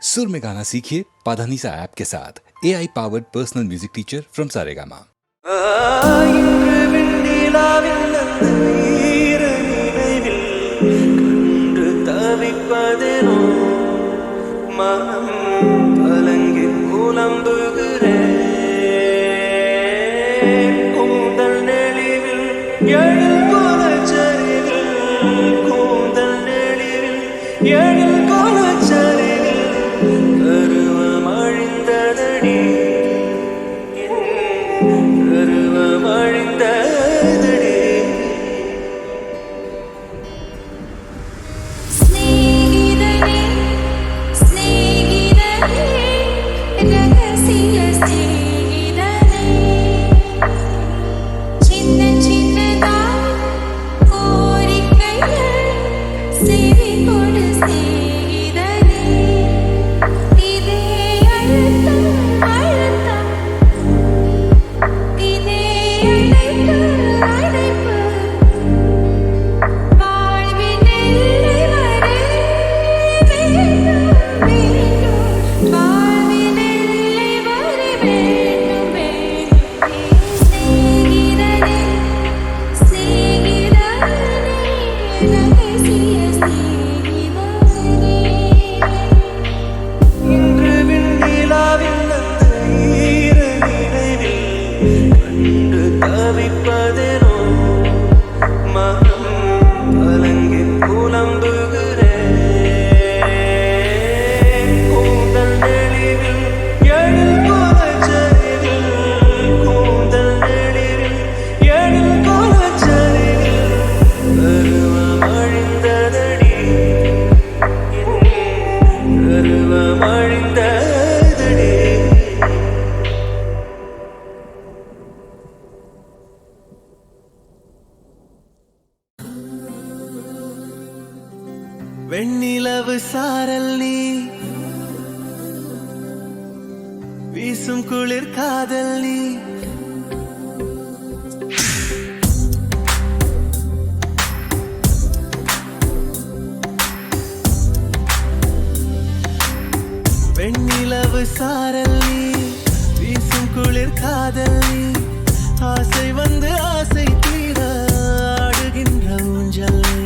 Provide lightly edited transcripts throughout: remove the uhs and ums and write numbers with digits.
सुर में गाना सीखिए पाधानीसा ऐप के साथ AI powered personal music teacher from Saregama. வெண்ணிலவு சாரல் நீ வீசும் குளிர் காதல் நீ வெண்ணிலவு சாரல் நீ வீசும் குளிர் காதல் நீ ஆசை வந்து ஆசை தீர ஆடுகின்ற ஊஞ்சல் நீ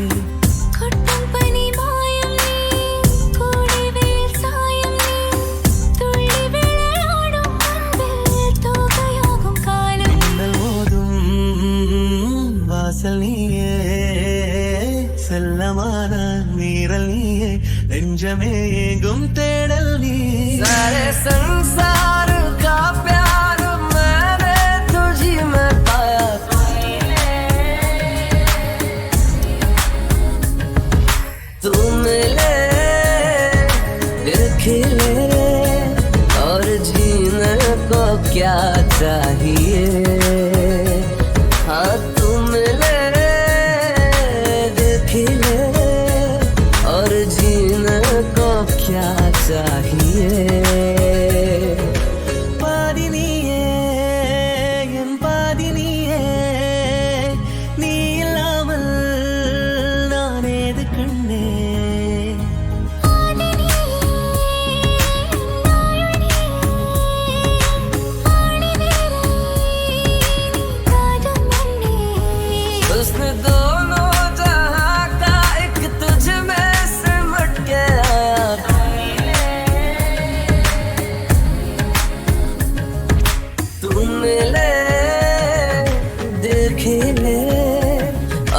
செல்லமான நீரல் நீயே நெஞ்சமே எங்கும் தேடல் நீ सारे संसार का प्यार मैंने तुझी में पाया तू मिले दिल खिले और जीने को क्या चाहिए हाँ तू मिले और जीने को क्या चाहिए பாதினியே என் பாதினியே நீ இல்லாமல் நான் ஏது கண்ணே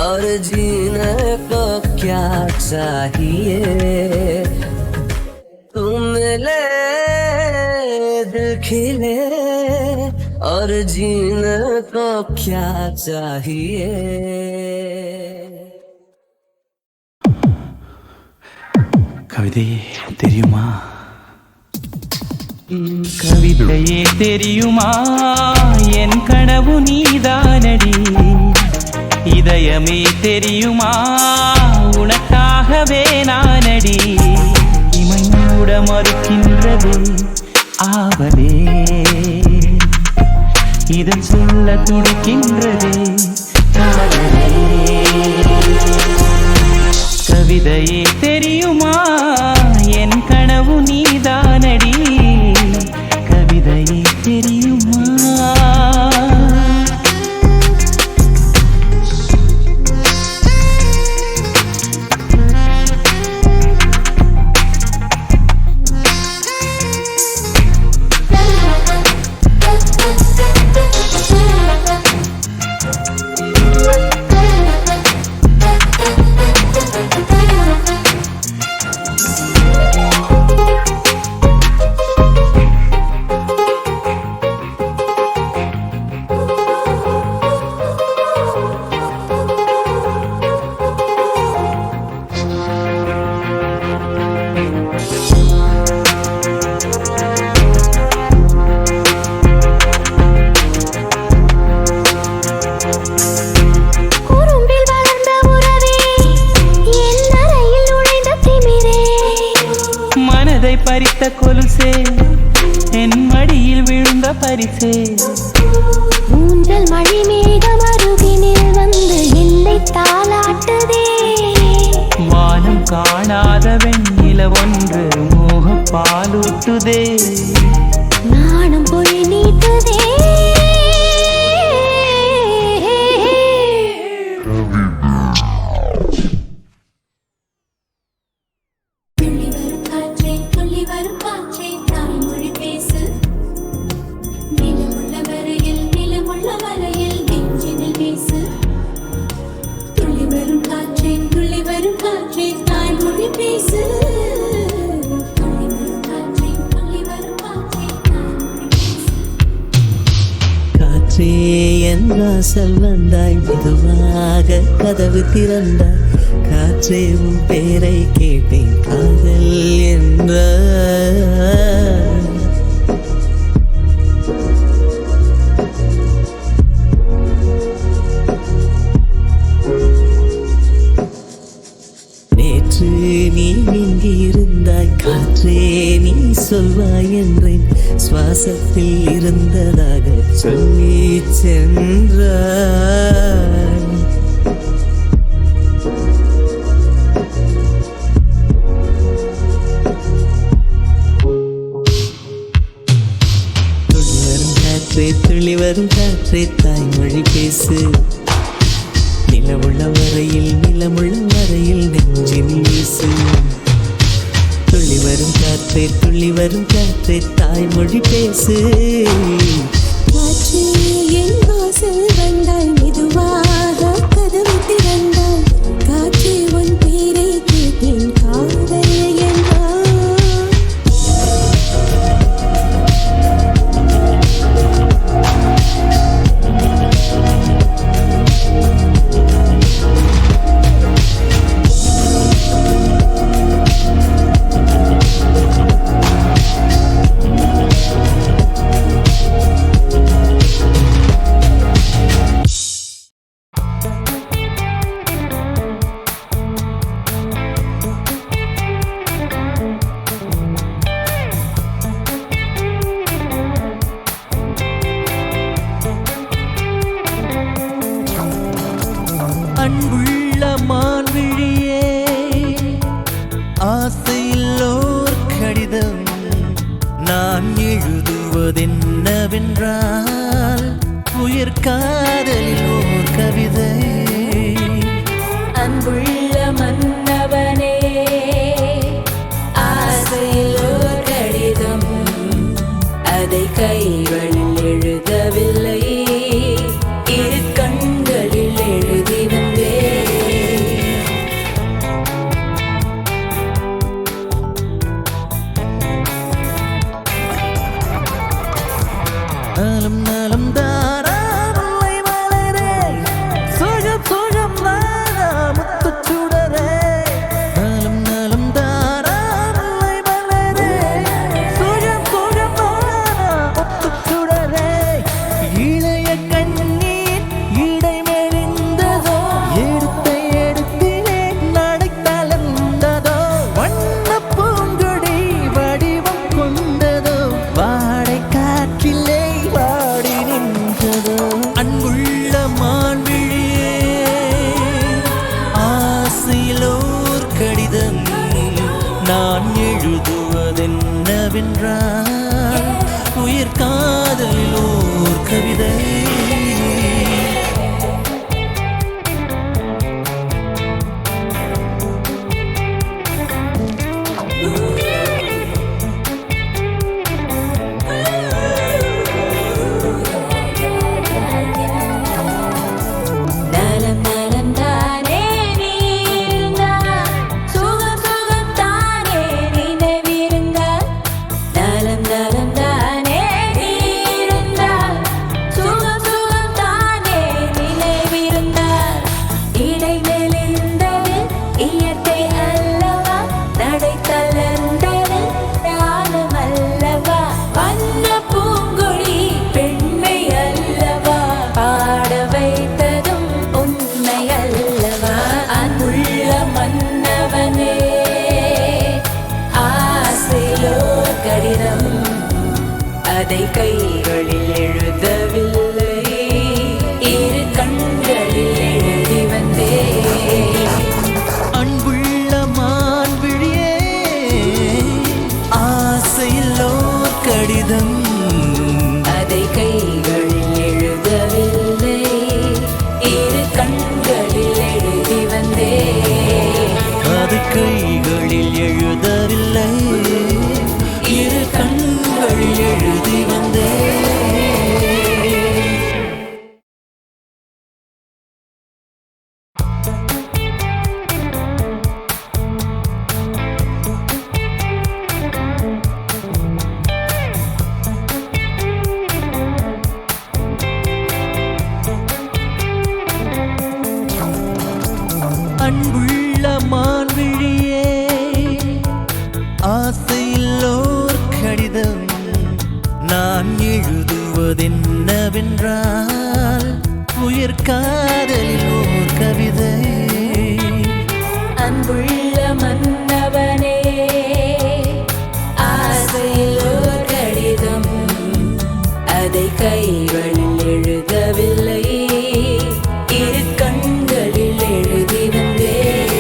और जीने को क्या चाहिए तुम मिले दिल खिले और जीने को क्या चाहिए கவிதையே தெரியுமா கவிதையே தெரியுமா என் கனவு நீதானடி இதயமே தெரியுமா உனக்காகவே நானடி இமை மூட மறுக்கின்றது ஆவலே இதன் சொல்ல துடிக்கின்றது கவிதையே தெரியுமா என் கனவு நீதானடி கவிதையே தெரியுமா பறித்த கொலுசே என் மடியில் விழுந்த பரிசே ஊஞ்சல் மழை மேகம் அருகினில் வந்து என்னை தாளாட்டுதே வானம் காணாத வெண்ணில ஒன்று மோக பாலூட்டுதே நாணம் போய் நீட்டுதே காற்றே என் வாசல் வந்தாய் மெதுவாக கதவு திறந்தாய் காற்றே உன் பேரை கேட்டேன் காதல் என்ற நேற்று நீ இங்கு இருந்தாய் காற்றே நீ சொல்வாய் என்றேன் சுவாசத்தில் இருந்ததாக சொல்லி சென்றாய் துளி வரும் காற்றே தாய்மொழி பேசு நிலமுள்ள வரையில் நெஞ்சில் வீசு துள்ளி வரும் காற்றே தாய்மொழி பேசு காற்றே என் வாசல் வந்தாய் மெதுவாக கதவு திறந்தாய் காற்றே உன் பேரை கேட்டேன் காதல் என்றாய் அன்புள்ள மான்விழியே ஆசையில்லோர் கடிதம் நான் எழுதுவதென்னவென்றால் உயிர் காதலில் ஓர் கவிதை அன்புள்ள மன்னவனே ஆசையில் ஓர் கடிதம் அதை கைகளில் எழுதவில்லை இரு கண்களில் எழுதி வந்தேன் நலம் நலம் தாரா முல்லை மலரே சுகம் சுகம் நானா முத்துச் சுடரே நலம் நலம் தாரா முல்லை மலரே சுகம் சுகம் நானா முத்துச் சுடரே இளைய கண்ணீர் இடை மெலிந்ததோ எடுத்தை எடுத்திலே நடை தளர்ந்ததோ வண்ண பூங்கொடி வடிவம் கொண்டதோ வாடை காற்றிலே வாட என்னவென்றால் உயிர் காதலில் ஓர் கவிதை. நலம் நலம் தானே நீ இருந்தால் சுகம் சுகம் தானே நினைவிருந்தால் நலம் நலம் தானே நீ இருந்தால் சுகம் சுகம் தானே நினைவிருந்தால் இடைமெலிந்தது இயற்கை அல்லவா நடை தளர்ந்தது ஞானம் அல்லவா வண்ண பூங்கொழி பெண்மை அல்லவா பாட வைத்ததும் உண்மை அல்லவா அன்புள்ள மன்னவனே ஆசையோ கடிதம் அதை கைகளில் எழுதவில்லை இரு கண்களில் எழுதி வந்தேன். அன்புள்ள மான்விழியே ஆசையில் ஓர் கடிதம் அதை கைகளில் எழுதவில்லை இரு கண்களில் எழுதி வந்தேன். அது கைகளில் எழுதவில்லை இரு கண்களில் எழுதி வந்தேன். அன்புள்ள மான்விழியே ஆசையில் ஓர் கடிதம் நான் எழுதுவதென்னவென்றால் உயிர் காதலில் ஓர் கவிதை. அன்புள்ள மன்னவனே ஆசையில் ஓர் கடிதம் அதை கைகளில் எழுதவில்லை இரு கண்களில் எழுதி வந்தேன்.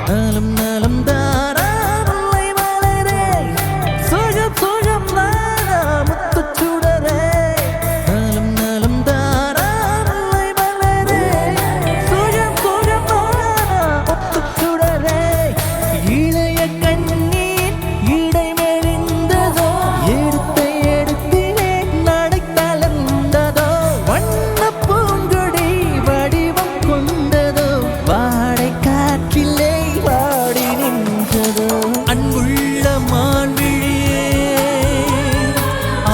நலம் நலம் தானா முல்லை மலரே சுகம் சுகம் நானா முத்துச் சுடரே. நலம் நலம் தானா முல்லை மலரே சுகம் சுகம் நானா முத்துச் சுடரே. இளைய கண்ணீர் இடைமெலிந்ததோ எடுத்த எடுத்திலே நடை தளர்ந்ததோ வண்ண பூங்கொடி வடிவம் கொண்டதோ வாடை காற்றிலே வாடி நின்றதோ. அன்புள்ள மான்விழியே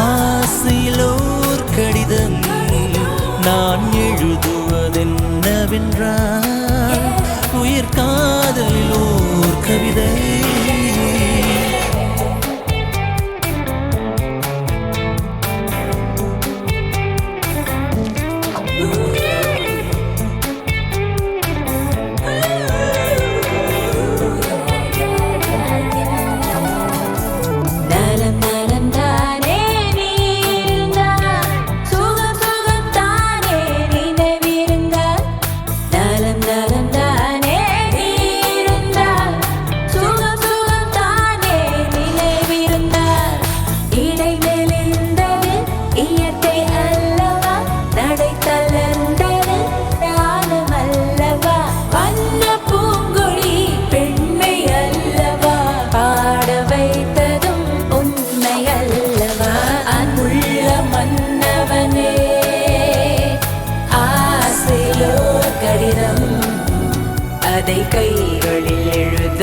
ஆசையில் ஓர் கடிதம் நான் எழுதுவதென்னவென்றால் உயிர் காதலில் ஓர் கவிதை. நலம் நலம் தானே நீ இருந்தால் சுகம் சுகம் தானே நினைவிருந்தால் நலம் நலம் தானே நீ இருந்தால் சுகம் சுகம் தானே நினைவிருந்தால் இடைமெலிந்தது இயற்கை அல்லவா நடை தளர்ந்தது ஞானம் அல்லவா வண்ண பூங்கொழி பெண்மை அல்லவா பாட வைத்ததும் உண்மை அல்லவா அன்புள்ள மன்னவனே ஆசையோ கடிதம் அதை கைகளில் எழுத